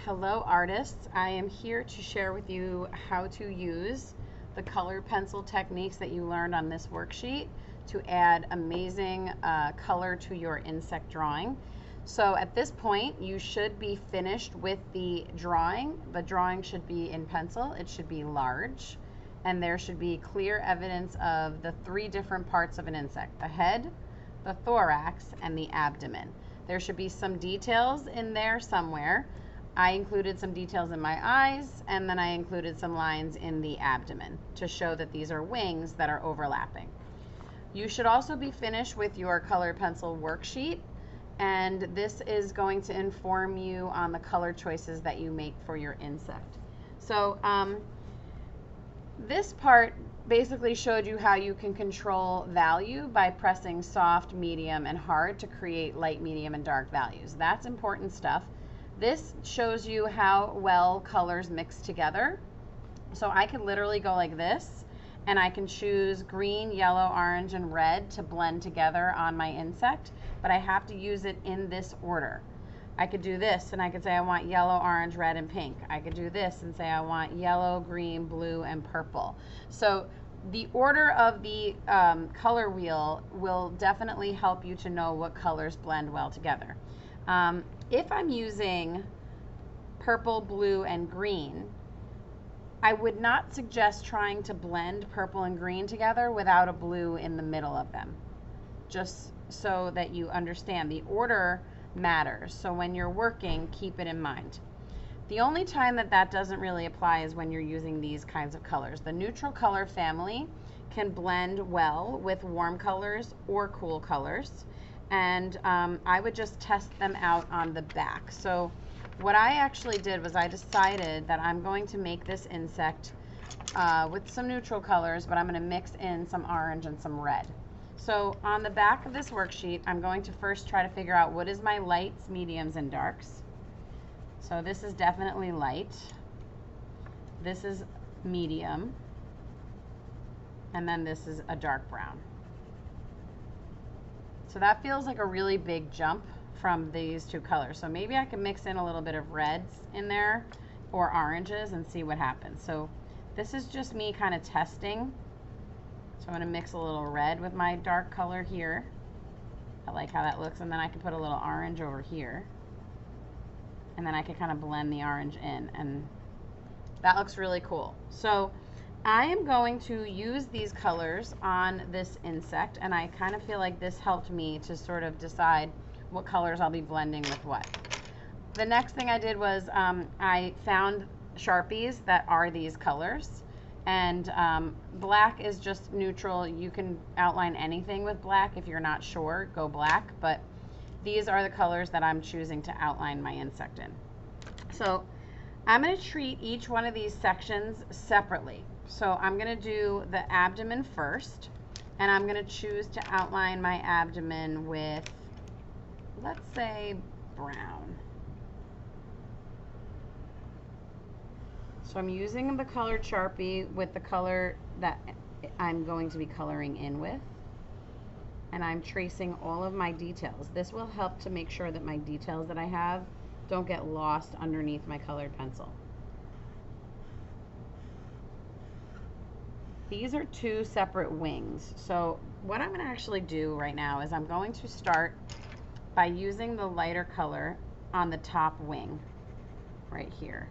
Hello artists, I am here to share with you how to use the color pencil techniques that you learned on this worksheet to add amazing color to your insect drawing. So at this point you should be finished with the drawing. The drawing should be in pencil, it should be large, and there should be clear evidence of the three different parts of an insect: the head, the thorax, and the abdomen. There should be some details in there somewhere. I included some details in my eyes, and then I included some lines in the abdomen to show that these are wings that are overlapping. You should also be finished with your color pencil worksheet, and this is going to inform you on the color choices that you make for your insect. So this part basically showed you how you can control value by pressing soft, medium, and hard to create light, medium, and dark values. That's important stuff. This shows you how well colors mix together. So I could literally go like this, and I can choose green, yellow, orange, and red to blend together on my insect, but I have to use it in this order. I could do this, and I could say I want yellow, orange, red, and pink. I could do this and say I want yellow, green, blue, and purple. So the order of the color wheel will definitely help you to know what colors blend well together. If I'm using purple, blue, and green, I would not suggest trying to blend purple and green together without a blue in the middle of them, just so that you understand the order matters. So when you're working, keep it in mind. The only time that doesn't really apply is when you're using these kinds of colors. The neutral color family can blend well with warm colors or cool colors, and I would just test them out on the back. So what I actually did was I decided that I'm going to make this insect with some neutral colors, but I'm going to mix in some orange and some red. So on the back of this worksheet, I'm going to first try to figure out what is my lights, mediums, and darks. So this is definitely light. This is medium. And then this is a dark brown. So that feels like a really big jump from these two colors. So maybe I can mix in a little bit of reds in there or oranges and see what happens. So this is just me kind of testing. So I'm going to mix a little red with my dark color here. I like how that looks. And then I can put a little orange over here. And then I can kind of blend the orange in. And that looks really cool. So I am going to use these colors on this insect. And I kind of feel like this helped me to sort of decide what colors I'll be blending with what. The next thing I did was I found Sharpies that are these colors. And black is just neutral. You can outline anything with black. If you're not sure, go black. But these are the colors that I'm choosing to outline my insect in. So I'm going to treat each one of these sections separately. So I'm going to do the abdomen first. And I'm going to choose to outline my abdomen with, let's say, brown. So I'm using the colored Sharpie with the color that I'm going to be coloring in with. And I'm tracing all of my details. This will help to make sure that my details that I have don't get lost underneath my colored pencil. These are two separate wings. So what I'm going to actually do right now is I'm going to start by using the lighter color on the top wing right here.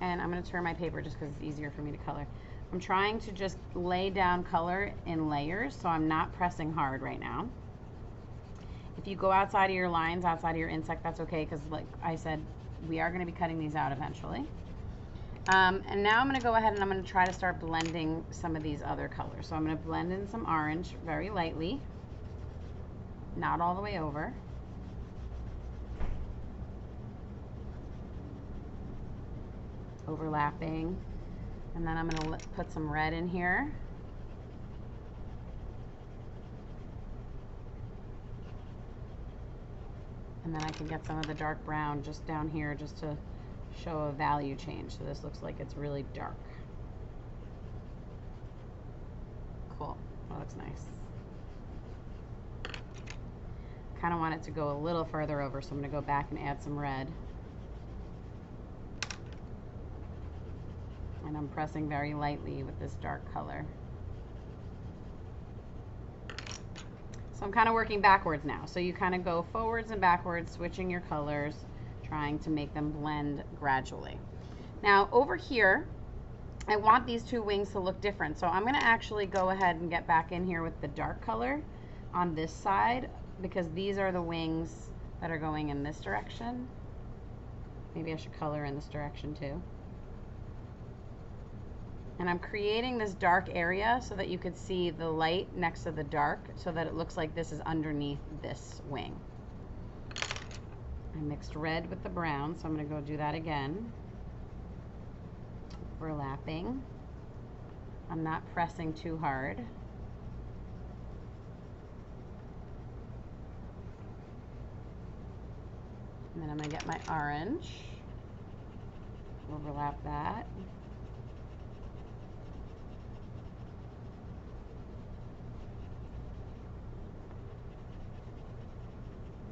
And I'm going to turn my paper just because it's easier for me to color. I'm trying to just lay down color in layers, so I'm not pressing hard right now. If you go outside of your lines, outside of your insect, that's okay, because like I said, we are going to be cutting these out eventually. And now I'm going to go ahead and I'm going to try to start blending some of these other colors. So I'm going to blend in some orange very lightly, not all the way over. Overlapping, and then I'm going to put some red in here. And then I can get some of the dark brown just down here just to show a value change. So this looks like it's really dark. Cool. That looks nice. kind of want it to go a little further over, so I'm going to go back and add some red. And I'm pressing very lightly with this dark color. So I'm kind of working backwards now. So you kind of go forwards and backwards, switching your colors, trying to make them blend gradually. Now over here, I want these two wings to look different. So I'm going to actually go ahead and get back in here with the dark color on this side, because these are the wings that are going in this direction. Maybe I should color in this direction too. And I'm creating this dark area so that you could see the light next to the dark, so that it looks like this is underneath this wing. I mixed red with the brown, so I'm going to go do that again. Overlapping. I'm not pressing too hard. And then I'm going to get my orange. Overlap that.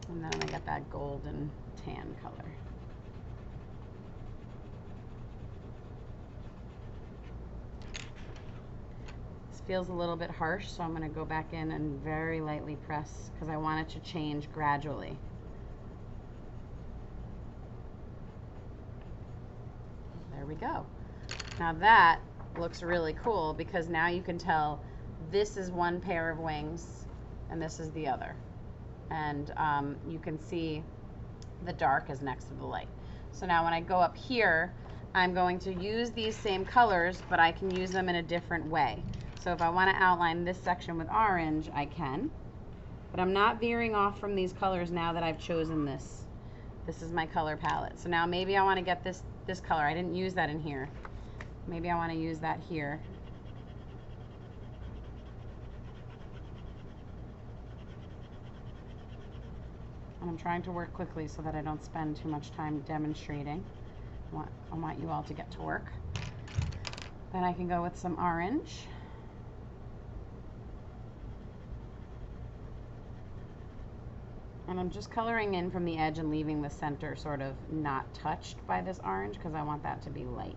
And then I'm going to get that golden tan color. This feels a little bit harsh, so I'm going to go back in and very lightly press, because I want it to change gradually. There we go. Now that looks really cool, because now you can tell this is one pair of wings and this is the other. And you can see the dark is next to the light. So now when I go up here, I'm going to use these same colors, but I can use them in a different way. So if I want to outline this section with orange, I can. But I'm not veering off from these colors now that I've chosen this. This is my color palette. So now maybe I want to get this color. I didn't use that in here. Maybe I want to use that here. And I'm trying to work quickly so that I don't spend too much time demonstrating. I want you all to get to work. Then I can go with some orange. And I'm just coloring in from the edge and leaving the center sort of not touched by this orange, because I want that to be light.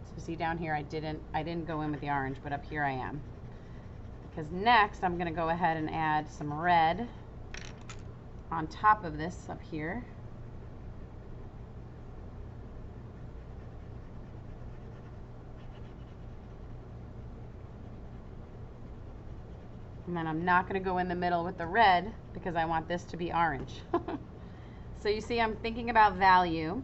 So see down here, I didn't go in with the orange, but up here I am. Because next I'm going to go ahead and add some red on top of this up here. And then I'm not going to go in the middle with the red, because I want this to be orange. So you see, I'm thinking about value,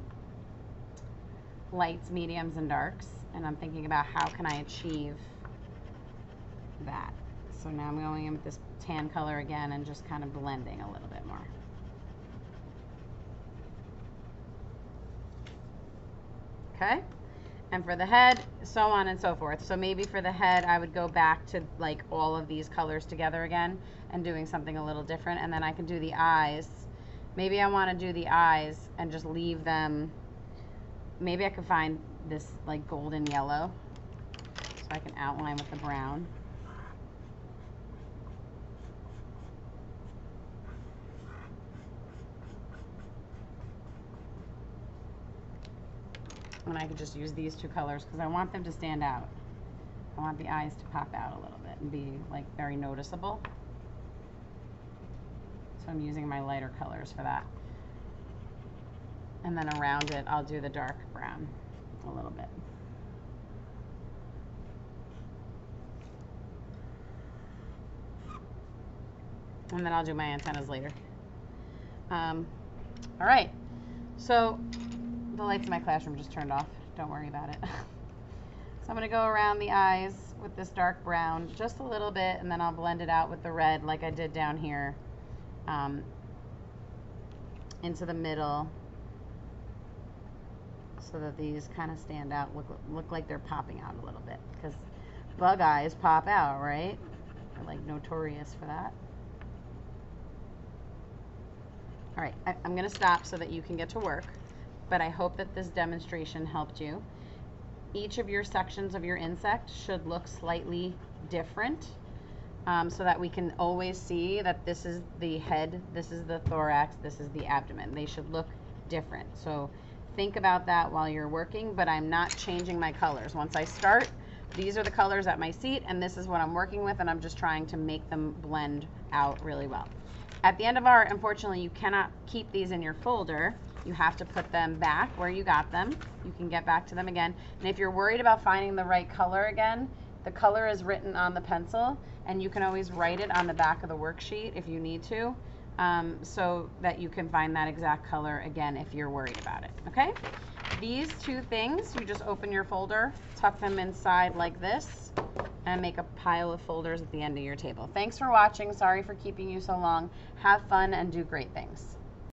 lights, mediums, and darks, and I'm thinking about how can I achieve that. So now I'm going in with this tan color again and just kind of blending a little bit more. Okay? And for the head, so on and so forth. So maybe for the head, I would go back to like all of these colors together again and doing something a little different. And then I can do the eyes. Maybe I want to do the eyes and just leave them. Maybe I could find this like golden yellow, so I can outline with the brown. And I could just use these two colors because I want them to stand out. I want the eyes to pop out a little bit and be like very noticeable. So I'm using my lighter colors for that. And then around it, I'll do the dark brown a little bit. And then I'll do my antennas later. All right, so the lights in my classroom just turned off. Don't worry about it. So I'm going to go around the eyes with this dark brown just a little bit, and then I'll blend it out with the red like I did down here into the middle, so that these kind of stand out, look like they're popping out a little bit, because bug eyes pop out, right? They're like notorious for that. All right, I'm going to stop so that you can get to work. but I hope that this demonstration helped you. Each of your sections of your insect should look slightly different, so that we can always see that this is the head, this is the thorax, this is the abdomen. They should look different. So think about that while you're working, but I'm not changing my colors. Once I start, these are the colors at my seat, and this is what I'm working with, and I'm just trying to make them blend out really well. At the end of art, unfortunately, you cannot keep these in your folder. You have to put them back where you got them. You can get back to them again. And if you're worried about finding the right color again, the color is written on the pencil, and you can always write it on the back of the worksheet if you need to, so that you can find that exact color again if you're worried about it, okay? These two things, you just open your folder, tuck them inside like this, and make a pile of folders at the end of your table. Thanks for watching. Sorry for keeping you so long. Have fun and do great things.